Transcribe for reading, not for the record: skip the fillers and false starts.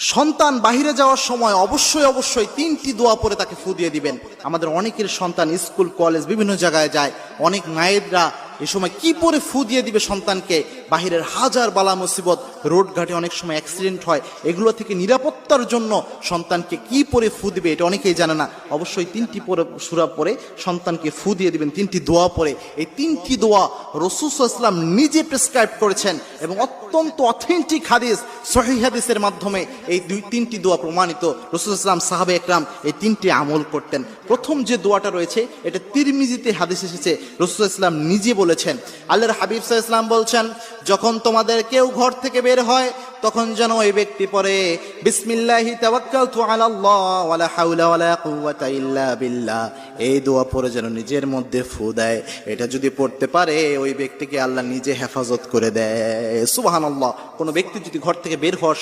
সন্তান বাহিরে যাওয়ার সময় অবশ্যই অবশ্যই 3টি দোয়া পরে তাকে ফু দিয়ে দিবেন। আমাদের অনেকের সন্তান স্কুল কলেজ বিভিন্ন জায়গায় যায়, অনেক মায়েরা এ সময় কি পরে ফু দিয়ে দিবে সন্তানকে? বাহিরের হাজার বালা মুসিবত, রোড ঘাটে অনেক সময় অ্যাক্সিডেন্ট হয়, এগুলো থেকে নিরাপত্তার জন্য সন্তানকে কি পরে ফু দিবে এটা অনেকেই জানে না। অবশ্যই 3টি পরে সূরা পরে সন্তানকে ফু দিয়ে দিবেন, 3টি দোয়া পরে। এই 3টি দোয়া রাসূল সাল্লাল্লাহু আলাইহি ওয়াসাল্লাম নিজে প্রেসক্রাইব করেছেন এবং অত্যন্ত অথেন্টিক হাদিস, সহিহ হাদিসের মাধ্যমে এই 3টি দোয়া প্রমাণিত। রাসূল সাল্লাল্লাহু আলাইহি ওয়াসাল্লাম, সাহাবা একরাম এই 3টি আমল করতেন। প্রথম যে দোয়াটা রয়েছে এটা তিরমিজিতে হাদিস এসেছে, রাসূল সাল্লাল্লাহু আলাইহি ওয়াসাল্লাম নিজে বলেছেন। আল্লাহর হাবিব সাল্লাল্লাহু আলাইহি ওয়াসাল্লাম বলছেন, যখন তোমাদের কেউ ঘর থেকে বের হয় তখন যেন ওই ব্যক্তি পড়ে বিসমিল্লাহি তাওয়াক্কালতু আলাল্লাহ ওয়ালা হাওলা ওয়ালা কুওয়াতা ইল্লা বিল্লাহ। এই দোয়া পড়ে যেন নিজের মধ্যে ফু দেয়। এটা যদি পড়তে পারে ওই ব্যক্তিকে আল্লাহ নিজে হেফাজত করে দেয়। সুবহানাল্লাহ। কোনো ব্যক্তি যদি ঘর থেকে বের হওয়ার